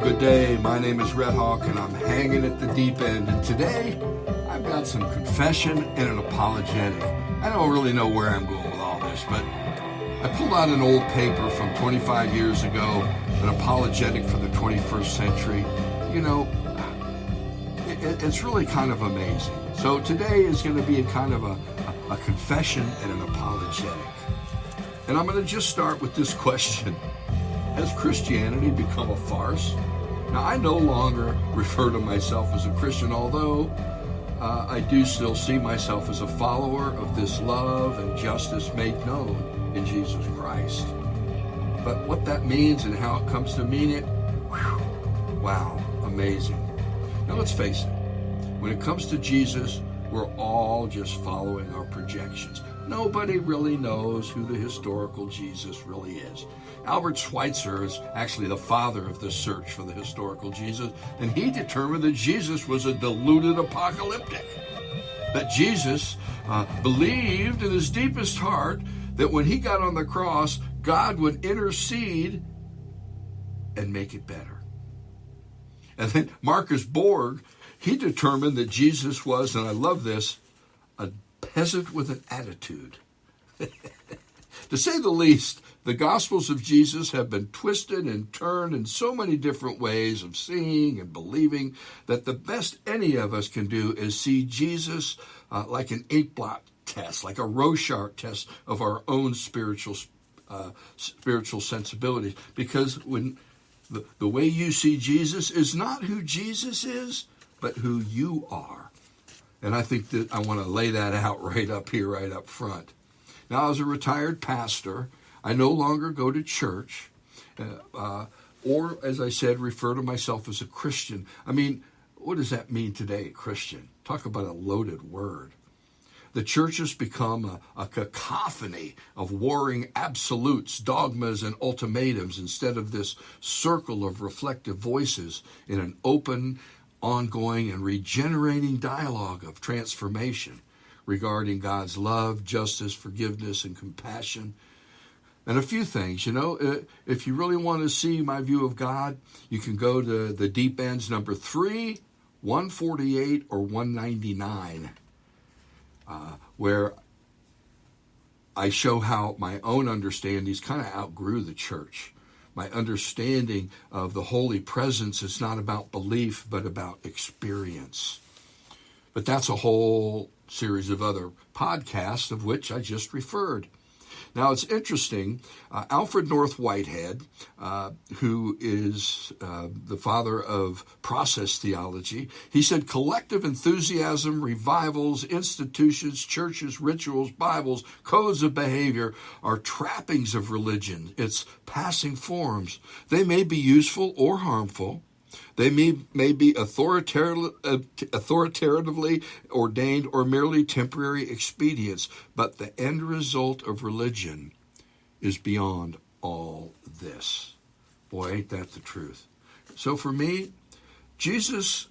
good day. My name is Redhawk, and I'm hanging at the deep end. And today, I've got some confession and an apologetic. I don't really know where I'm going with all this, but I pulled out an old paper from 25 years ago, an apologetic for the 21st century. You know, it's really kind of amazing. So today is going to be a kind of a confession and an apologetic. And I'm going to just start with this question. Has Christianity become a farce? Now, I no longer refer to myself as a Christian, although I do still see myself as a follower of this love and justice made known in Jesus Christ. But what that means and how it comes to mean it, wow, amazing. Now, let's face it. When it comes to Jesus, we're all just following our projections. Nobody really knows who the historical Jesus really is. Albert Schweitzer is actually the father of the search for the historical Jesus, and he determined that Jesus was a deluded apocalyptic. That Jesus believed in his deepest heart that when he got on the cross, God would intercede and make it better. And then Marcus Borg, he determined that Jesus was, and I love this, a peasant with an attitude. To say the least, the Gospels of Jesus have been twisted and turned in so many different ways of seeing and believing that the best any of us can do is see Jesus like an inkblot test, like a Rorschach test of our own spiritual sensibilities. Because when the way you see Jesus is not who Jesus is, but who you are. And I think that I want to lay that out right up here, right up front. Now, as a retired pastor, I no longer go to church, or, as I said, refer to myself as a Christian. I mean, what does that mean today, Christian? Talk about a loaded word. The church has become a cacophony of warring absolutes, dogmas, and ultimatums instead of this circle of reflective voices in an open, ongoing, and regenerating dialogue of transformation regarding God's love, justice, forgiveness, and compassion. And a few things, if you really want to see my view of God, you can go to the Deep Ends number 3, 148, or 199, where I show how my own understandings kind of outgrew the church. My understanding of the holy presence is not about belief, but about experience. But that's a whole series of other podcasts of which I just referred. Now, it's interesting, Alfred North Whitehead, who is the father of process theology, he said, collective enthusiasm, revivals, institutions, churches, rituals, Bibles, codes of behavior are trappings of religion. It's passing forms. They may be useful or harmful. They may be authoritatively ordained or merely temporary expedients, but the end result of religion is beyond all this. Boy, ain't that the truth. So for me, Jesus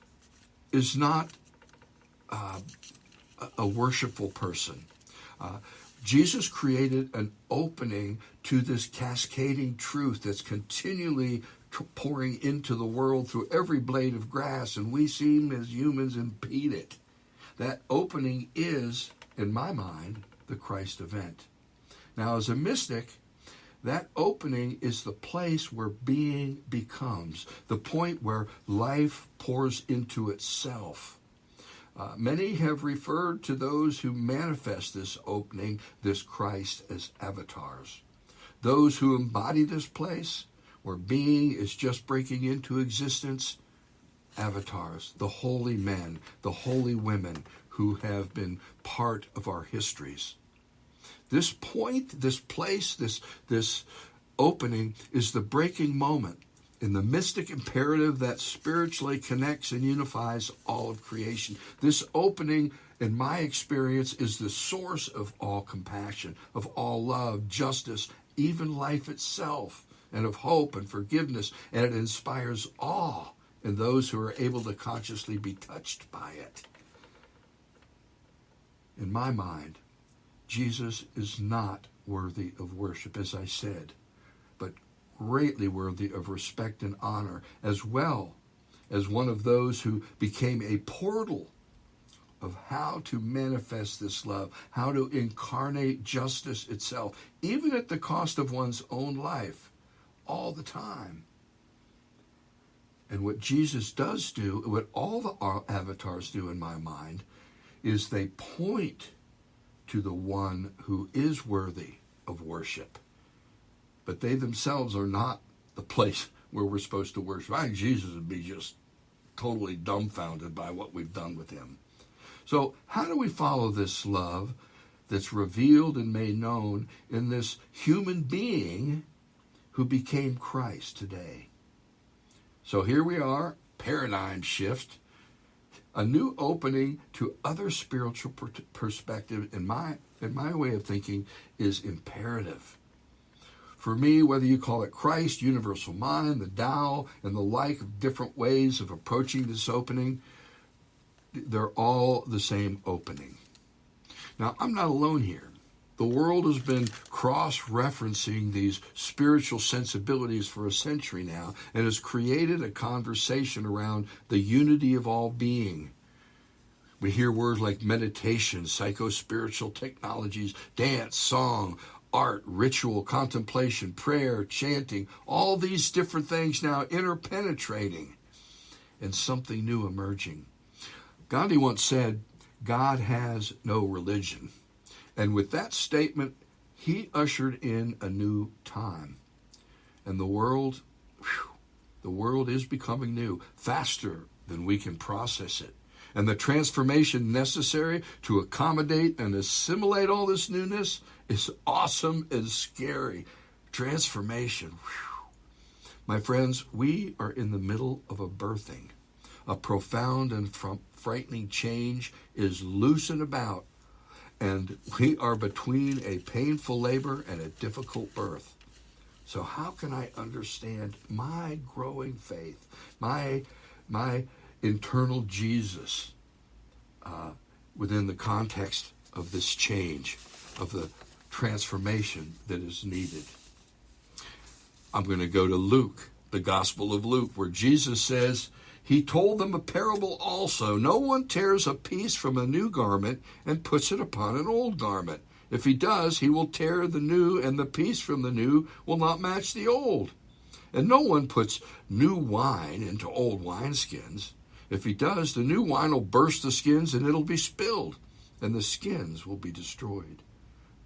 is not a worshipful person. Jesus created an opening to this cascading truth that's continually pouring into the world through every blade of grass, and we seem as humans impede it. That opening is, in my mind, the Christ event. Now, as a mystic, that opening is the place where being becomes, the point where life pours into itself. Many have referred to those who manifest this opening, this Christ, as avatars. Those who embody this place, where being is just breaking into existence, avatars, the holy men, the holy women who have been part of our histories. This point, this place, this opening is the breaking moment in the mystic imperative that spiritually connects and unifies all of creation. This opening, in my experience, is the source of all compassion, of all love, justice, even life itself, and of hope and forgiveness, and it inspires awe in those who are able to consciously be touched by it. In my mind, Jesus is not worthy of worship, as I said, but greatly worthy of respect and honor, as well as one of those who became a portal of how to manifest this love, how to incarnate justice itself, even at the cost of one's own life, all the time. And what Jesus does do, what all the avatars do in my mind, is they point to the one who is worthy of worship. But they themselves are not the place where we're supposed to worship. I think Jesus would be just totally dumbfounded by what we've done with him. So how do we follow this love that's revealed and made known in this human being who became Christ today? So here we are, paradigm shift, a new opening to other spiritual perspective, in my way of thinking, is imperative. For me, whether you call it Christ, universal mind, the Tao, and the like of different ways of approaching this opening, they're all the same opening. Now, I'm not alone here. The world has been cross-referencing these spiritual sensibilities for a century now and has created a conversation around the unity of all being. We hear words like meditation, psycho-spiritual technologies, dance, song, art, ritual, contemplation, prayer, chanting, all these different things now interpenetrating and something new emerging. Gandhi once said, "God has no religion." And with that statement, he ushered in a new time. And the world is becoming new, faster than we can process it. And the transformation necessary to accommodate and assimilate all this newness is awesome and scary. Transformation. My friends, we are in the middle of a birthing. A profound and frightening change is loose and about, and we are between a painful labor and a difficult birth. So how can I understand my growing faith, my internal Jesus within the context of this change, of the transformation that is needed? I'm going to go to Luke, the Gospel of Luke, where Jesus says, he told them a parable also. No one tears a piece from a new garment and puts it upon an old garment. If he does, he will tear the new, and the piece from the new will not match the old. And no one puts new wine into old wineskins. If he does, the new wine will burst the skins and it'll be spilled, and the skins will be destroyed.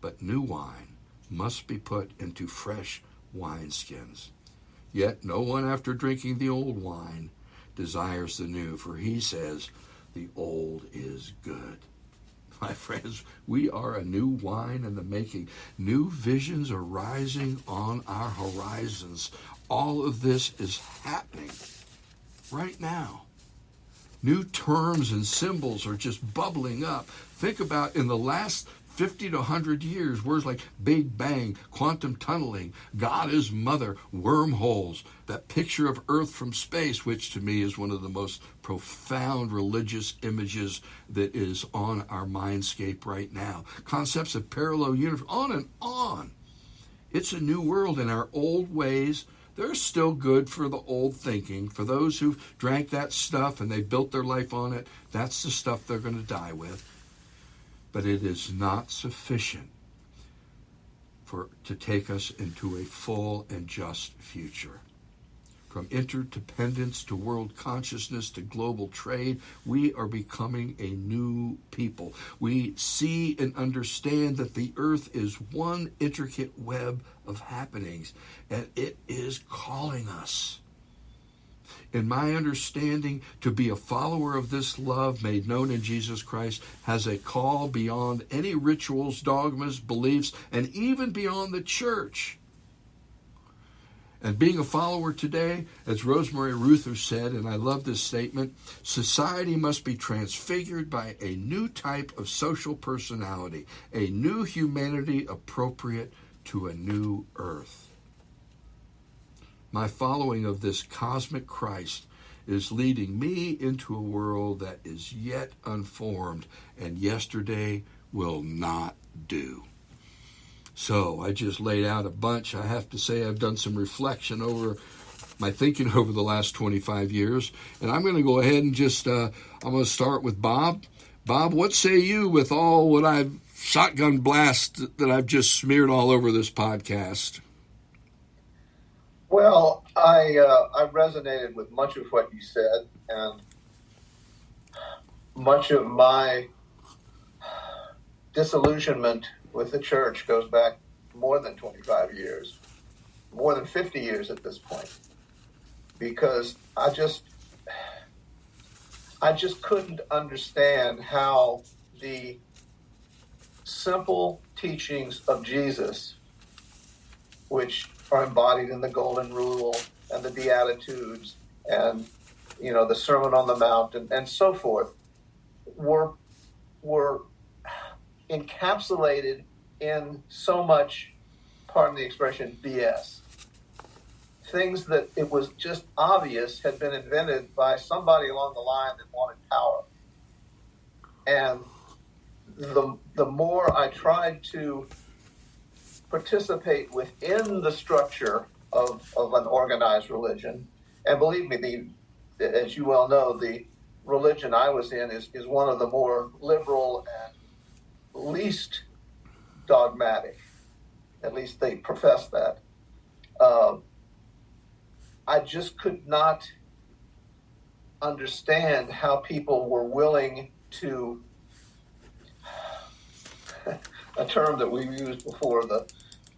But new wine must be put into fresh wineskins. Yet no one, after drinking the old wine, desires the new, for he says, the old is good. My friends, we are a new wine in the making. New visions are rising on our horizons. All of this is happening right now. New terms and symbols are just bubbling up. Think about in the last 50 to 100 years, words like Big Bang, quantum tunneling, God is mother, wormholes, that picture of Earth from space, which to me is one of the most profound religious images that is on our mindscape right now. Concepts of parallel universe, on and on. It's a new world, and our old ways, they're still good for the old thinking. For those who've drank that stuff and they built their life on it, that's the stuff they're going to die with. But it is not sufficient to take us into a full and just future. From interdependence to world consciousness to global trade, we are becoming a new people. We see and understand that the earth is one intricate web of happenings, and it is calling us. In my understanding, to be a follower of this love made known in Jesus Christ has a call beyond any rituals, dogmas, beliefs, and even beyond the church. And being a follower today, as Rosemary Ruther said, and I love this statement, society must be transfigured by a new type of social personality, a new humanity appropriate to a new earth. My following of this cosmic Christ is leading me into a world that is yet unformed and yesterday will not do. So I just laid out a bunch. I have to say I've done some reflection over my thinking over the last 25 years. And I'm going to go ahead and just, I'm going to start with Bob. Bob, what say you with all what I've shotgun blast that I've just smeared all over this podcast? Well, I resonated with much of what you said, and much of my disillusionment with the church goes back more than 25 years, more than 50 years at this point, because I just couldn't understand how the simple teachings of Jesus, which are embodied in the Golden Rule and the Beatitudes and, the Sermon on the Mount and so forth, were encapsulated in so much, pardon the expression, BS. Things that it was just obvious had been invented by somebody along the line that wanted power. And the more I tried to participate within the structure of an organized religion, and believe me, as you well know, the religion I was in is one of the more liberal and least dogmatic. At least they profess that. I just could not understand how people were willing to, a term that we used before the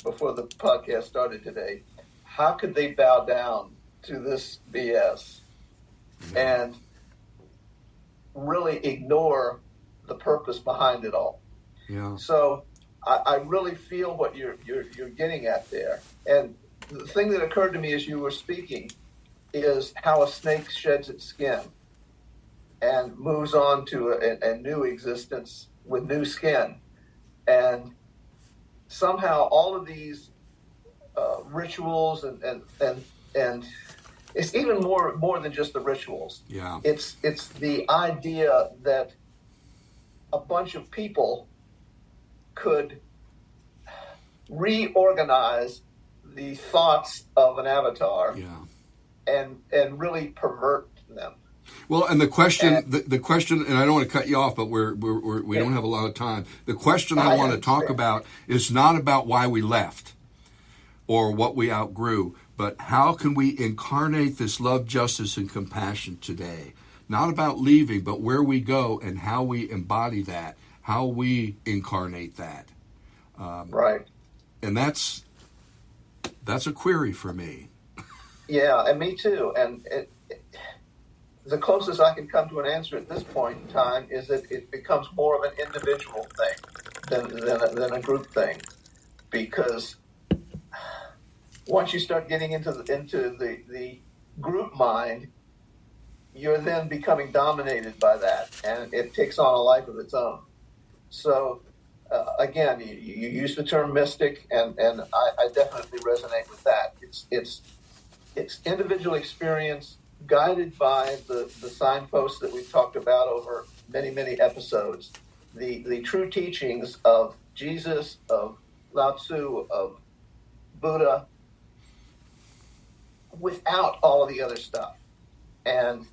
podcast started today, how could they bow down to this BS and really ignore the purpose behind it all? Yeah. So I really feel what you're getting at there. And the thing that occurred to me as you were speaking is how a snake sheds its skin and moves on to a new existence with new skin. And somehow all of these rituals and it's even more than just the rituals. Yeah. It's the idea that a bunch of people could reorganize the thoughts of an avatar, and really pervert them. Well, and the question, the question, and I don't want to cut you off, but we don't have a lot of time. The question I want to talk about is not about why we left or what we outgrew, but how can we incarnate this love, justice, and compassion today? Not about leaving, but where we go and how we embody that, how we incarnate that. Right. And that's a query for me. Yeah, and me too. And the closest I can come to an answer at this point in time is that it becomes more of an individual thing than a group thing, because once you start getting into the group mind, you're then becoming dominated by that, and it takes on a life of its own. So again, you use the term mystic, and I definitely resonate with that. It's individual experience guided by the signposts that we've talked about over many, many episodes. The true teachings of Jesus, of Lao Tzu, of Buddha, without all of the other stuff. And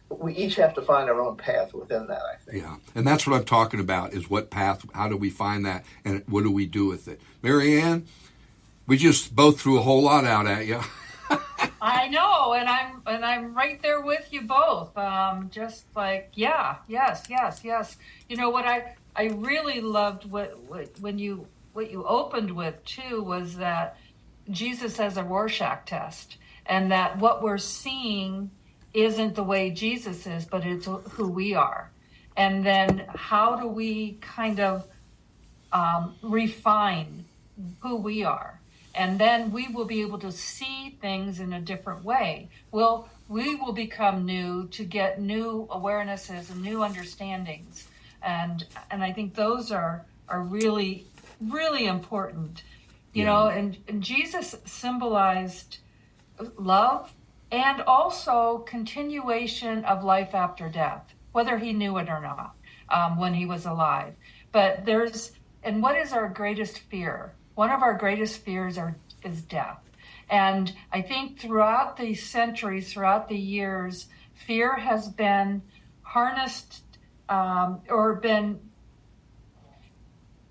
we each have to find our own path within that, I think. Yeah, and that's what I'm talking about, is what path, how do we find that, and what do we do with it? Mary Ann, we just both threw a whole lot out at you. I know, and I'm right there with you both. Just like, yes. You know what I really loved what you opened with too was that Jesus as a Rorschach test, and that what we're seeing isn't the way Jesus is, but it's who we are. And then how do we kind of refine who we are? And then we will be able to see things in a different way. We will become new to get new awarenesses and new understandings. And I think those are really, really important. You know, and Jesus symbolized love and also continuation of life after death, whether he knew it or not, when he was alive. But and what is our greatest fear? One of our greatest fears is death. And I think throughout the centuries, throughout the years, fear has been harnessed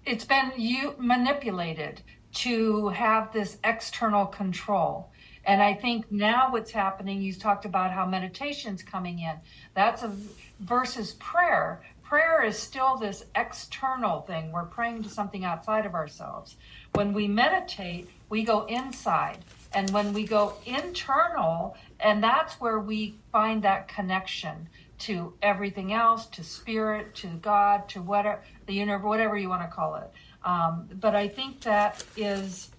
it's been manipulated to have this external control. And I think now what's happening, you talked about how meditation's coming in. Versus prayer. Prayer is still this external thing. We're praying to something outside of ourselves. When we meditate, we go inside. And when we go internal, and that's where we find that connection to everything else, to spirit, to God, to whatever, the universe, whatever you want to call it. But I think that is,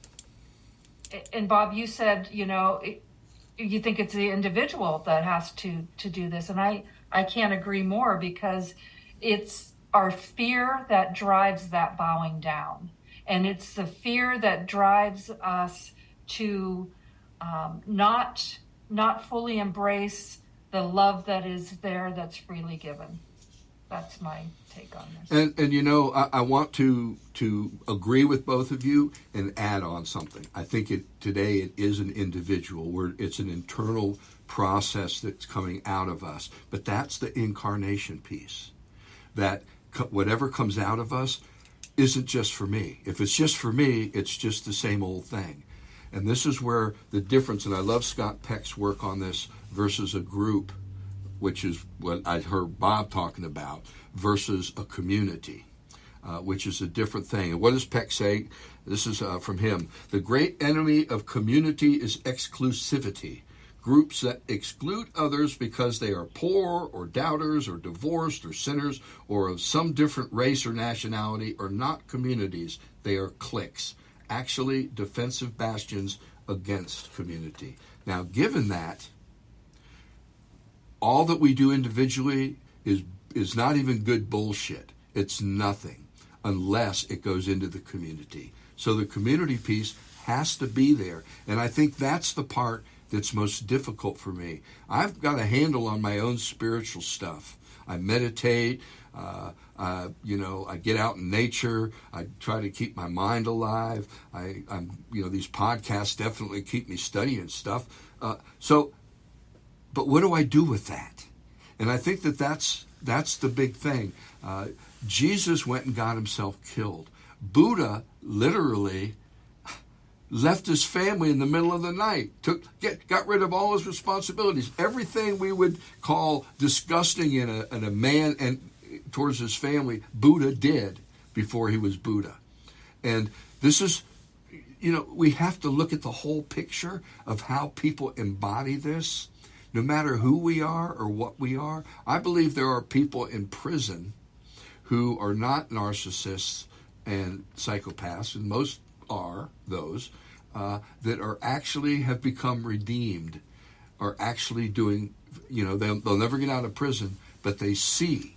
and Bob, you said, you think it's the individual that has to do this. And I can't agree more, because it's our fear that drives that bowing down. And it's the fear that drives us to not fully embrace the love that is there, that's freely given. That's my take on this. And I want to agree with both of you and add on something. I think today it is an individual, where it's an internal process that's coming out of us. But that's the incarnation piece. That whatever comes out of us isn't just for me. If it's just for me, it's just the same old thing. And this is where the difference, and I love Scott Peck's work on this, versus a group, which is what I heard Bob talking about, versus a community, which is a different thing. And what does Peck say? This is from him. The great enemy of community is exclusivity. Groups that exclude others because they are poor or doubters or divorced or sinners or of some different race or nationality are not communities. They are cliques, actually defensive bastions against community. Now, given that, all that we do individually is not even good bullshit. It's nothing unless it goes into the community. So the community piece has to be there. And I think that's the part that's most difficult for me. I've got a handle on my own spiritual stuff. I meditate, I get out in nature. I try to keep my mind alive. These podcasts definitely keep me studying stuff. But what do I do with that? And I think that's the big thing. Jesus went and got himself killed. Buddha literally left his family in the middle of the night, got rid of all his responsibilities. Everything we would call disgusting in a man and towards his family, Buddha did before he was Buddha. And this is, we have to look at the whole picture of how people embody this, no matter who we are or what we are. I believe there are people in prison who are not narcissists and psychopaths, and most are those that are actually have become redeemed, are actually doing, they'll never get out of prison, but they see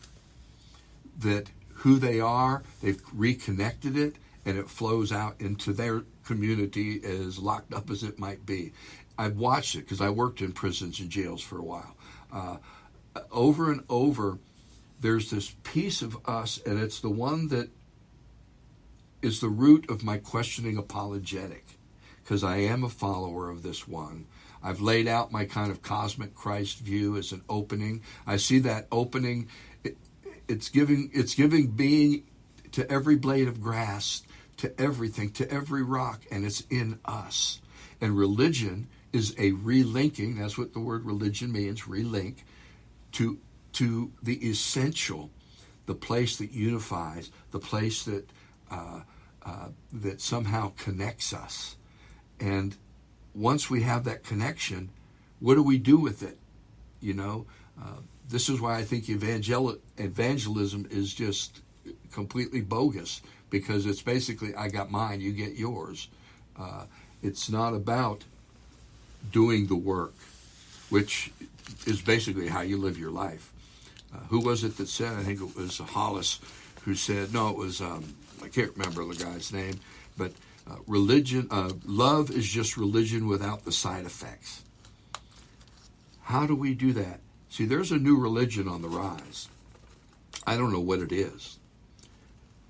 that who they are, they've reconnected it, and it flows out into their community, as locked up as it might be. I've watched it because I worked in prisons and jails for a while. Over and over, there's this piece of us, and it's the one that is the root of my questioning apologetic, because I am a follower of this one. I've laid out my kind of cosmic Christ view as an opening. I see that opening. It's giving being to every blade of grass, to everything, to every rock, and it's in us. And religion is a relinking. That's what the word religion means, relink, to the essential, the place that unifies, the place that that somehow connects us. And once we have that connection, what do we do with it? This is why I think evangelism is just completely bogus, because it's basically, I got mine, you get yours. It's not about doing the work, which is basically how you live your life. Who was it that said, I think it was Hollis, who said, no, it was, I can't remember the guy's name, but love is just religion without the side effects. How do we do that? See, there's a new religion on the rise. I don't know what it is,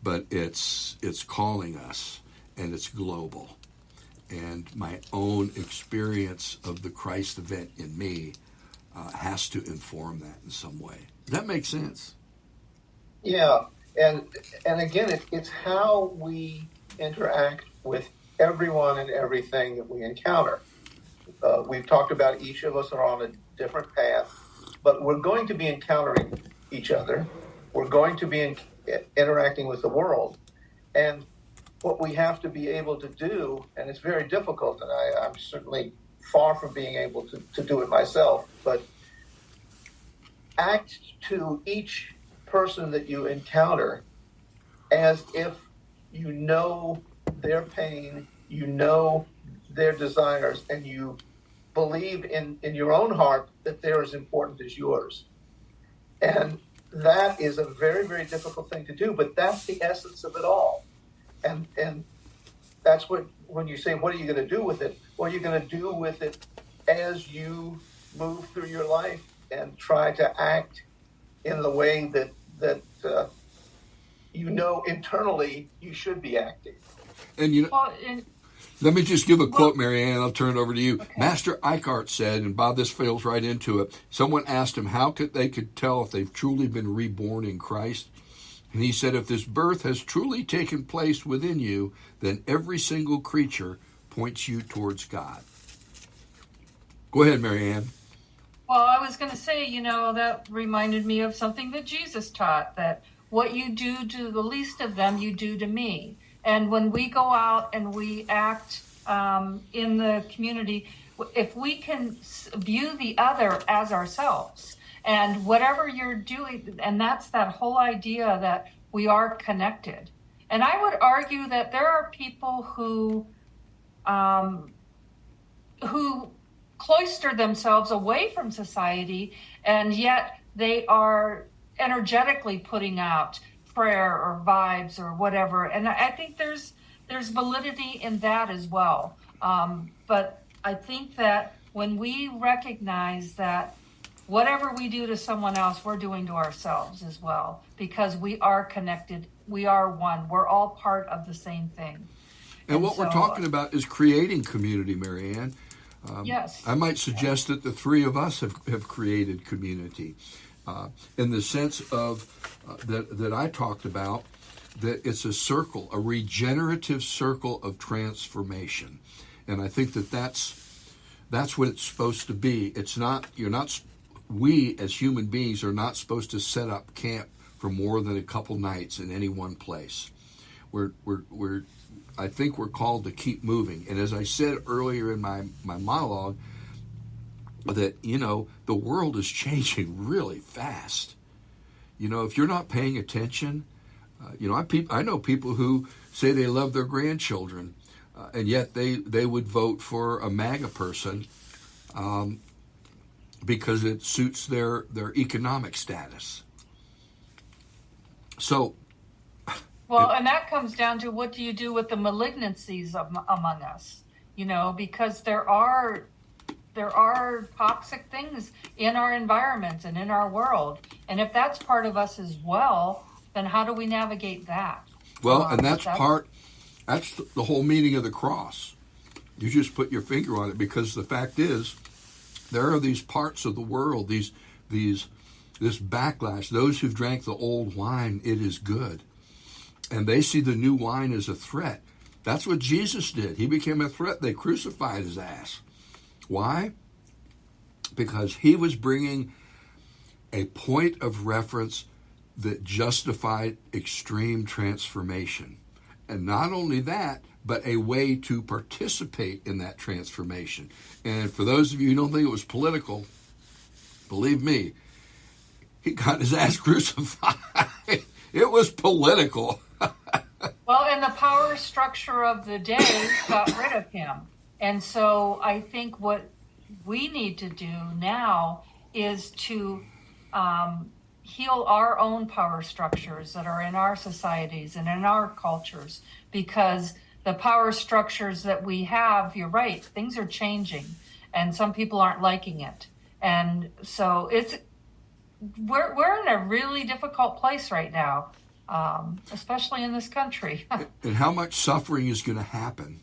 but it's calling us, and it's global. And my own experience of the Christ event in me has to inform that in some way. Does that make sense? Yeah, and again, it's how we interact with everyone and everything that we encounter. We've talked about each of us are on a different path, but we're going to be encountering each other. We're going to be interacting with the world. And what we have to be able to do, and it's very difficult, and I'm certainly far from being able to do it myself, but act to each person that you encounter as if you know their pain, you know their desires, and you believe in your own heart that they're as important as yours. And that is a very, very difficult thing to do, but that's the essence of it all. And that's what, when you say, what are you going to do with it? What are you going to do with it as you move through your life and try to act in the way that you know internally you should be acting? And let me just give a quote, Marianne, I'll turn it over to you. Okay. Master Eckhart said, and Bob, this falls right into it, someone asked him how they could tell if they've truly been reborn in Christ. And he said, if this birth has truly taken place within you, then every single creature points you towards God. Go ahead, Marianne. Well, I was going to say, that reminded me of something that Jesus taught, that what you do to the least of them, you do to me. And when we go out and we act in the community, if we can view the other as ourselves, and whatever you're doing, and that's that whole idea that we are connected. And I would argue that there are people who cloister themselves away from society, and yet they are energetically putting out prayer or vibes or whatever. And I think there's validity in that as well. But I think that when we recognize that whatever we do to someone else, we're doing to ourselves as well, because we are connected. We are one. We're all part of the same thing. And what we're talking about is creating community, Marianne. Yes. I might suggest that the three of us have created community in the sense of that I talked about, that it's a circle, a regenerative circle of transformation. And I think that's what it's supposed to be. It's not, we as human beings are not supposed to set up camp for more than a couple nights in any one place. I think we're called to keep moving. And as I said earlier in my monologue, that, the world is changing really fast. If you're not paying attention, I know people who say they love their grandchildren, and yet they would vote for a MAGA person because it suits their economic status. So, well, and that comes down to, what do you do with the malignancies among us? Because there are toxic things in our environment and in our world. And if that's part of us as well, then how do we navigate that? Well, and that's the whole meaning of the cross. You just put your finger on it, because the fact is, there are these parts of the world, this backlash. Those who've drank the old wine, it is good. And they see the new wine as a threat. That's what Jesus did. He became a threat. They crucified his ass. Why? Because he was bringing a point of reference that justified extreme transformation. And not only that, but a way to participate in that transformation. And for those of you who don't think it was political, believe me, he got his ass crucified. It was political. Well, and the power structure of the day got rid of him. And so I think what we need to do now is to heal our own power structures that are in our societies and in our cultures, because the power structures that we have, you're right, things are changing and some people aren't liking it. And so we're in a really difficult place right now. especially in this country. And how much suffering is going to happen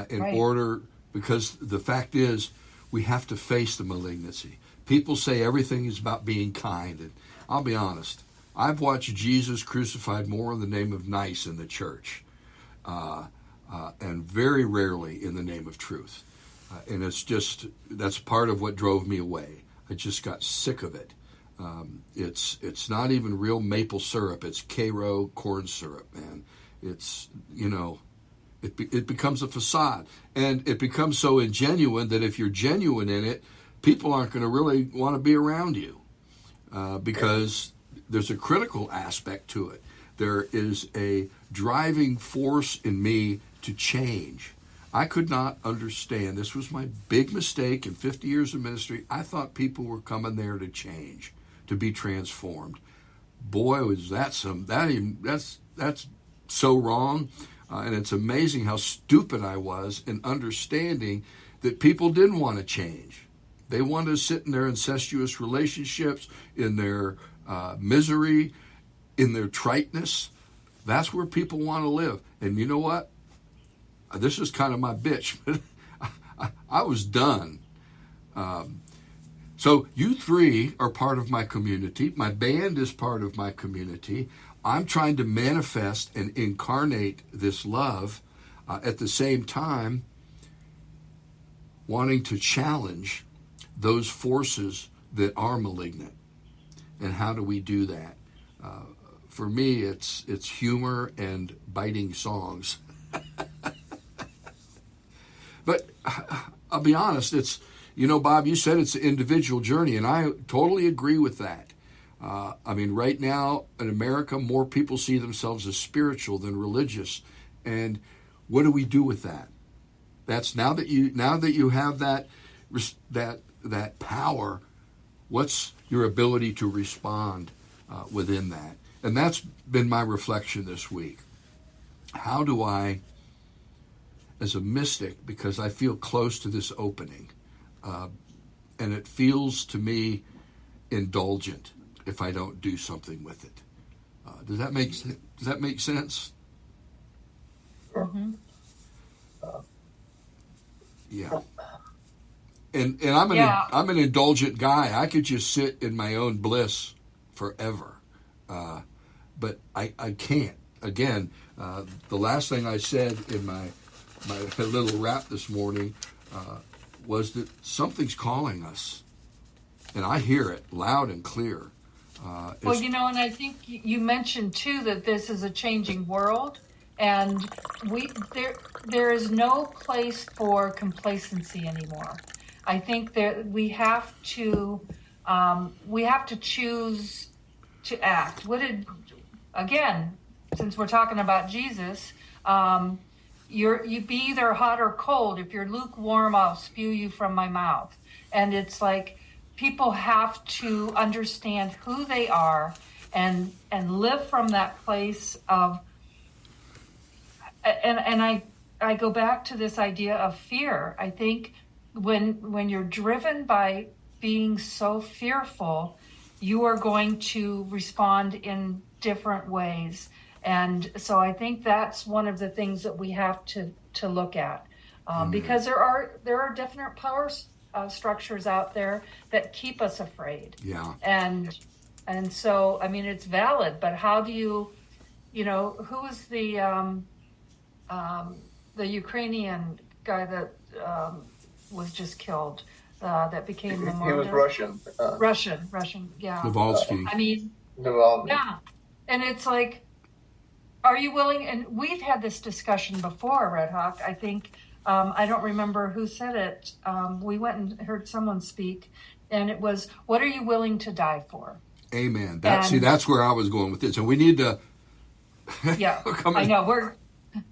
in Right. order, because the fact is, we have to face the malignancy. People say everything is about being kind, and I'll be honest, I've watched Jesus crucified more in the name of nice in the church, and very rarely in the name of truth. And that's part of what drove me away. I just got sick of it. It's not even real maple syrup. It's Karo corn syrup, man. It's, it becomes a facade. And it becomes so ingenuine that if you're genuine in it, people aren't going to really want to be around you, because there's a critical aspect to it. There is a driving force in me to change. I could not understand. This was my big mistake in 50 years of ministry. I thought people were coming there to change, to be transformed. Boy, was that's so wrong. And it's amazing how stupid I was in understanding that people didn't want to change. They wanted to sit in their incestuous relationships, in their misery, in their triteness. That's where people want to live. And you know what? This is kind of my bitch, but I was done. So you three are part of my community. My band is part of my community. I'm trying to manifest and incarnate this love, at the same time wanting to challenge those forces that are malignant. And how do we do that? For me, it's humor and biting songs. But I'll be honest, it's, Bob, you said it's an individual journey, and I totally agree with that. Right now in America, more people see themselves as spiritual than religious. And what do we do with that? That's now that you have that power, what's your ability to respond within that? And that's been my reflection this week. How do I, as a mystic, because I feel close to this opening, and it feels to me indulgent if I don't do something with it. Does that make sense? Mm-hmm. Yeah. And I'm an indulgent guy. I could just sit in my own bliss forever, but I can't. Again, the last thing I said in my little rap this morning was that something's calling us, and I hear it loud and clear. Well, and I think you mentioned too that this is a changing world, and there is no place for complacency anymore. I think that we have to choose to act. Since we're talking about Jesus, you be either hot or cold. If you're lukewarm, I'll spew you from my mouth. And it's like people have to understand who they are and live from that place of. And I go back to this idea of fear. I think when you're driven by being so fearful, you are going to respond in different ways. And so I think that's one of the things that we have to look at, because there are definite power structures out there that keep us afraid. Yeah. And so it's valid, but how do you, who was the Ukrainian guy that was just killed, that became the martyr? He was Russian. Russian, yeah. Navalsky. Navalny. Yeah. And it's like, are you willing? And we've had this discussion before, Red Hawk. I think, I don't remember who said it. We went and heard someone speak, and it was, what are you willing to die for? Amen. That's where I was going with this. And we need to... Yeah, I know.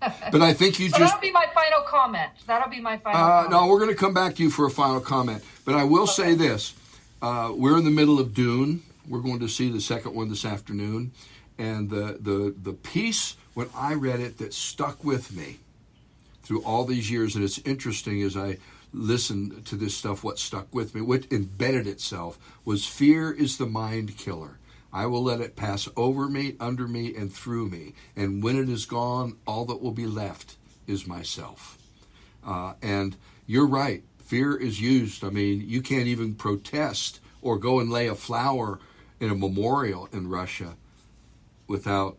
But I think you that'll be my final comment. Comment. No, we're going to come back to you for a final comment. But I will say this. We're in the middle of Dune. We're going to see the second one this afternoon. And the piece, when I read it, that stuck with me through all these years, and it's interesting as I listened to this stuff, what stuck with me, what embedded itself, was fear is the mind killer. I will let it pass over me, under me, and through me. And when it is gone, all that will be left is myself. And you're right. Fear is used. I mean, you can't even protest or go and lay a flower in a memorial in Russia without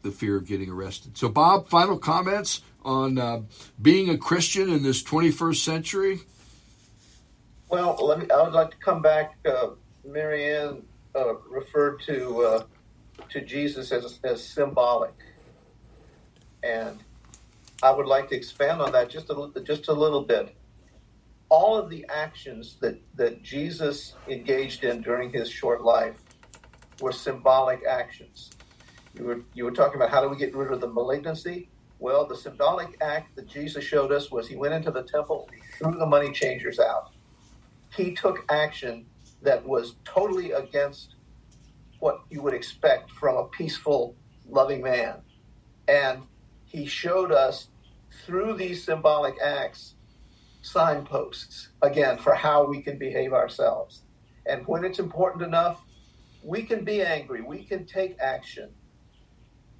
the fear of getting arrested. So, Bob, final comments on being a Christian in this 21st century? Well, I would like to come back. Marianne referred to Jesus as symbolic, and I would like to expand on that just a little bit. All of the actions that Jesus engaged in during his short life were symbolic actions. You were talking about how do we get rid of the malignancy? Well, the symbolic act that Jesus showed us was he went into the temple, he threw the money changers out. He took action that was totally against what you would expect from a peaceful, loving man. And he showed us through these symbolic acts signposts, again, for how we can behave ourselves. And when it's important enough, we can be angry, we can take action,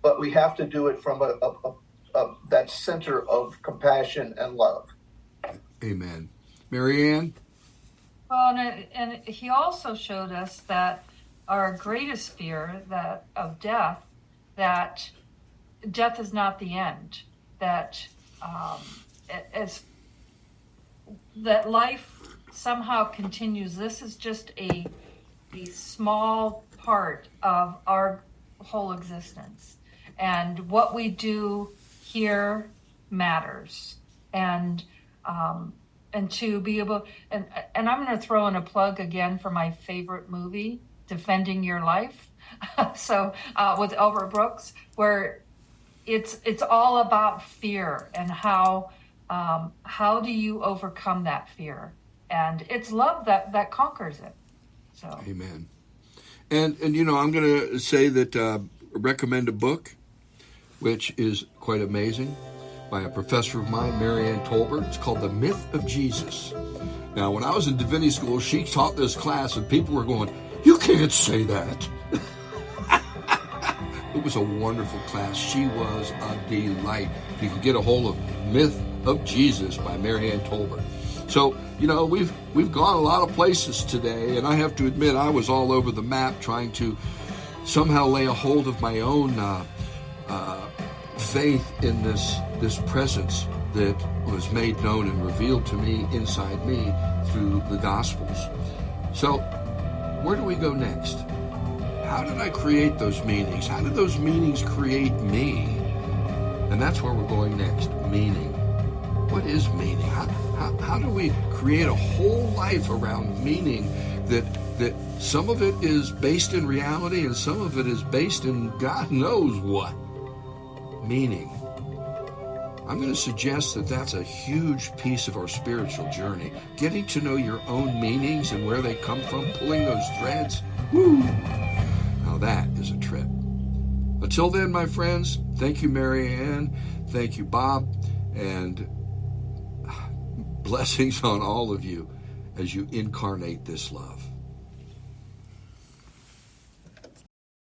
but we have to do it from that center of compassion and love. Amen. Marianne? Well, and he also showed us that our greatest fear of death, that death is not the end, that that life somehow continues. This is just a small part of our whole existence, and what we do here matters. And to be able, and I'm going to throw in a plug again for my favorite movie, Defending Your Life. So with Albert Brooks, where it's all about fear and how do you overcome that fear? And it's love that conquers it. So Amen. And I'm going to say that recommend a book, which is quite amazing, by a professor of mine, Marianne Tolbert. It's called The Myth of Jesus. Now, when I was in divinity school, she taught this class, and people were going, "You can't say that." It was a wonderful class. She was a delight. You can get a hold of Myth of Jesus by Marianne Tolbert. So, we've gone a lot of places today, and I have to admit I was all over the map trying to somehow lay a hold of my own faith in this presence that was made known and revealed to me inside me through the Gospels. So, where do we go next? How did I create those meanings? How did those meanings create me? And that's where we're going next, meaning. What is meaning? How do we create a whole life around meaning that some of it is based in reality and some of it is based in God knows what? Meaning. I'm going to suggest that that's a huge piece of our spiritual journey. Getting to know your own meanings and where they come from, pulling those threads. Woo! Now that is a trip. Until then, my friends, thank you, Marianne. Thank you, Bob. And blessings on all of you as you incarnate this love.